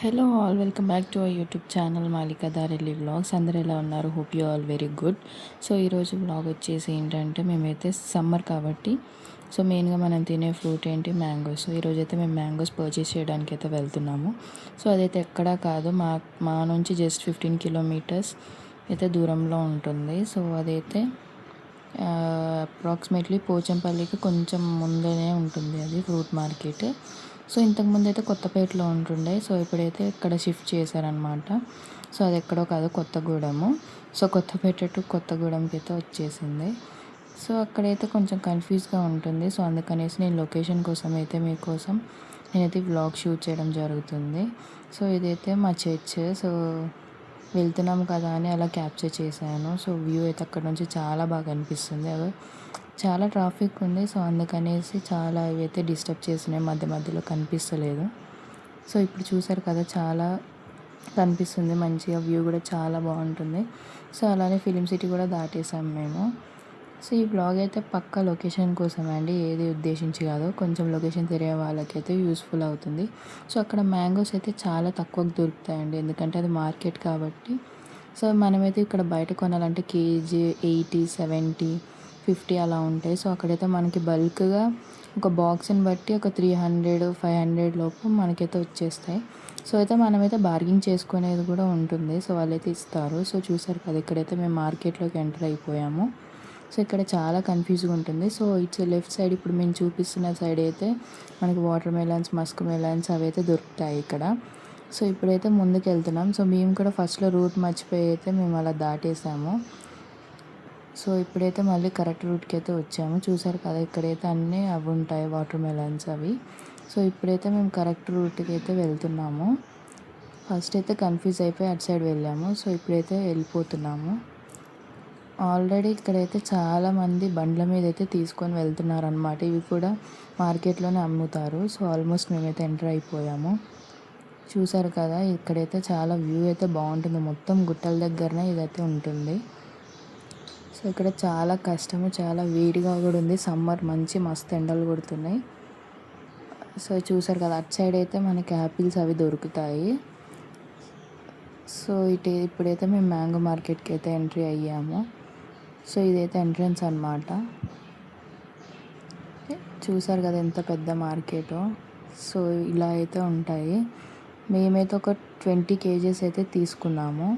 Hello all, welcome back to our YouTube channel Malika Darelli vlogs. అందరూ ఎలా ఉన్నారు? Hope you all very good. So ఈరోజు vlog వచ్చేసి ఏంటంటే, మేమైతే సమ్మర్ కాబట్టి మెయిన్గా మనం తినే ఫ్రూట్ ఏంటి, మ్యాంగోస్. ఈరోజు అయితే మేము మ్యాంగోస్ పర్చేస్ చేయడానికి అయితే వెళ్తున్నాము. సో అదైతే ఎక్కడా కాదు, మా నుంచి జస్ట్ 15 కిలోమీటర్స్ అయితే దూరంలో ఉంటుంది. సో అదైతే అప్రాక్సిమేట్లీ పోచంపల్లికి కొంచెం ముందనే ఉంటుంది అది ఫ్రూట్ మార్కెట్. సో ఇంతకుముందు అయితే కొత్తపేటలో ఉంటుండే, సో ఇప్పుడైతే ఇక్కడ షిఫ్ట్ చేశారనమాట. సో అది ఎక్కడో కాదు, కొత్తగూడెము. సో కొత్తపేట టు కొత్తగూడెంకి అయితే వచ్చేసింది. సో అక్కడైతే కొంచెం కన్ఫ్యూజ్గా ఉంటుంది. సో అందుకనేసి నేను లొకేషన్ కోసం అయితే మీకోసం నేనైతే వ్లాగ్ షూట్ చేయడం జరుగుతుంది. సో ఇదైతే మా చర్చ్. సో వెళ్తున్నాము కదా అని అలా క్యాప్చర్ చేశాను. సో వ్యూ అయితే అక్కడ నుంచి చాలా బాగా అనిపిస్తుంది. అవి చాలా ట్రాఫిక్ ఉంది. సో అందుకనేసి చాలా ఇవైతే డిస్టర్బ్ చేసినాయి, మధ్య మధ్యలో కనిపిస్తలేదు. సో ఇప్పుడు చూసారు కదా, చాలా కనిపిస్తుంది మంచిగా, వ్యూ కూడా చాలా బాగుంటుంది. సో అలానే ఫిలిం సిటీ కూడా దాటేసాం మేము. సో ఈ బ్లాగ్ అయితే పక్కా లొకేషన్ కోసమే అండి, ఏది ఉద్దేశించి కాదు. కొంచెం లొకేషన్ తెలియ వాళ్ళకైతే యూస్ఫుల్ అవుతుంది. సో అక్కడ మ్యాంగోస్ అయితే చాలా తక్కువకు దొరుకుతాయండి, ఎందుకంటే అది మార్కెట్ కాబట్టి. సో మనమైతే ఇక్కడ బయట కొనాలంటే కేజీ 80, 70, 50 అలా ఉంటాయి. సో అక్కడైతే మనకి బల్క్గా ఒక బాక్స్ని బట్టి ఒక 300, 500 లోపు మనకైతే వచ్చేస్తాయి. సో అయితే మనమైతే బార్గింగ్ చేసుకునేది కూడా ఉంటుంది. సో వాళ్ళైతే ఇస్తారు. సో చూసారు కదా, ఇక్కడైతే మేము మార్కెట్లోకి ఎంటర్ అయిపోయాము. సో ఇక్కడ చాలా కన్ఫ్యూజ్గా ఉంటుంది. సో ఇట్స్ లెఫ్ట్ సైడ్, ఇప్పుడు మేము చూపిస్తున్న సైడ్ అయితే మనకి వాటర్ మెలాన్స్, మస్క్ మెలాన్స్ అవి అయితే దొరుకుతాయి ఇక్కడ. సో ఇప్పుడైతే ముందుకు వెళ్తున్నాం. సో మేము కూడా ఫస్ట్లో రూట్ మర్చిపోయి అయితే మేము అలా దాటేసాము. సో ఇప్పుడైతే మళ్ళీ కరెక్ట్ రూట్కి అయితే వచ్చాము. చూసారు కదా, ఇక్కడైతే అన్నీ అవి ఉంటాయి, వాటర్ మెలాన్స్ అవి. సో ఇప్పుడైతే మేము కరెక్ట్ రూట్కి అయితే వెళ్తున్నాము. ఫస్ట్ అయితే కన్ఫ్యూజ్ అయిపోయి అటు సైడ్ వెళ్ళాము. సో ఇప్పుడైతే వెళ్ళిపోతున్నాము. ఆల్రెడీ ఇక్కడైతే చాలామంది బండ్ల మీద అయితే తీసుకొని వెళ్తున్నారనమాట. ఇవి కూడా మార్కెట్లోనే అమ్ముతారు. సో ఆల్మోస్ట్ మేమైతే ఎంటర్ అయిపోయాము. చూసారు కదా, ఇక్కడైతే చాలా వ్యూ అయితే బాగుంటుంది. మొత్తం గుట్టల దగ్గరనే ఇదైతే ఉంటుంది. సో ఇక్కడ చాలా కష్టము, చాలా వేడిగా కూడా ఉంది. సమ్మర్ మంచి మస్తు ఎండలు కొడుతున్నాయి. సో చూసారు కదా, అటు సైడ్ అయితే మనకి యాపిల్స్ అవి దొరుకుతాయి. సో ఇప్పుడైతే మేము మ్యాంగో మార్కెట్కి అయితే ఎంట్రీ అయ్యాము. సో ఇదైతే ఎంట్రన్స్ అనమాట. చూసారు కదా ఎంత పెద్ద మార్కెటో. సో ఇలా అయితే ఉంటాయి. మేమైతే ఒక 20 kgs అయితే తీసుకున్నాము.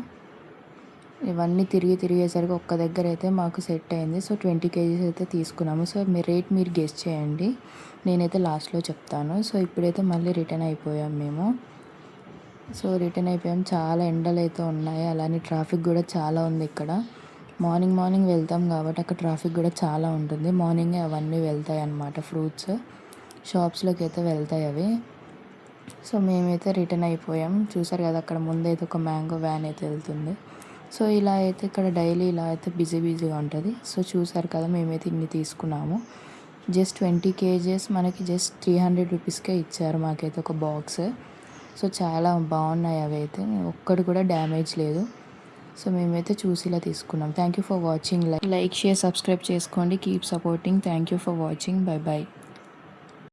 ఇవన్నీ తిరిగేసరికి ఒక్క దగ్గర అయితే మాకు సెట్ అయింది. సో 20 kgs అయితే తీసుకున్నాము. సో మీరు గెస్ చేయండి, నేనైతే లాస్ట్లో చెప్తాను. సో ఇప్పుడైతే మళ్ళీ రిటర్న్ అయిపోయాం మేము. సో రిటర్న్ అయిపోయాం. చాలా ఎండలు అయితే ఉన్నాయి, అలానే ట్రాఫిక్ కూడా చాలా ఉంది ఇక్కడ. మార్నింగ్ వెళ్తాం కాబట్టి అక్కడ ట్రాఫిక్ కూడా చాలా ఉంటుంది. మార్నింగే అవన్నీ వెళ్తాయి అన్నమాట, ఫ్రూట్స్ షాప్స్లోకి అయితే వెళ్తాయి అవి. సో మేమైతే రిటర్న్ అయిపోయాం. చూసారు కదా, అక్కడ ముందైతే ఒక మ్యాంగో వ్యాన్ అయితే వెళ్తుంది. సో ఇలా అయితే ఇక్కడ డైలీ ఇలా అయితే బిజీగా ఉంటుంది. సో చూసారు కదా, మేమైతే ఇన్ని తీసుకున్నాము. జస్ట్ 20 kgs మనకి జస్ట్ 300 రూపీస్కే ఇచ్చారు మాకైతే ఒక బాక్స్. సో చాలా బాగున్నాయి అవి అయితే, ఒక్కటి కూడా డ్యామేజ్ లేదు. సో మేమైతే చూసి ఇలా తీసుకున్నాం. Thank you for watching. Like, share, subscribe చేసుకోండి. Keep supporting. Thank you for watching. By.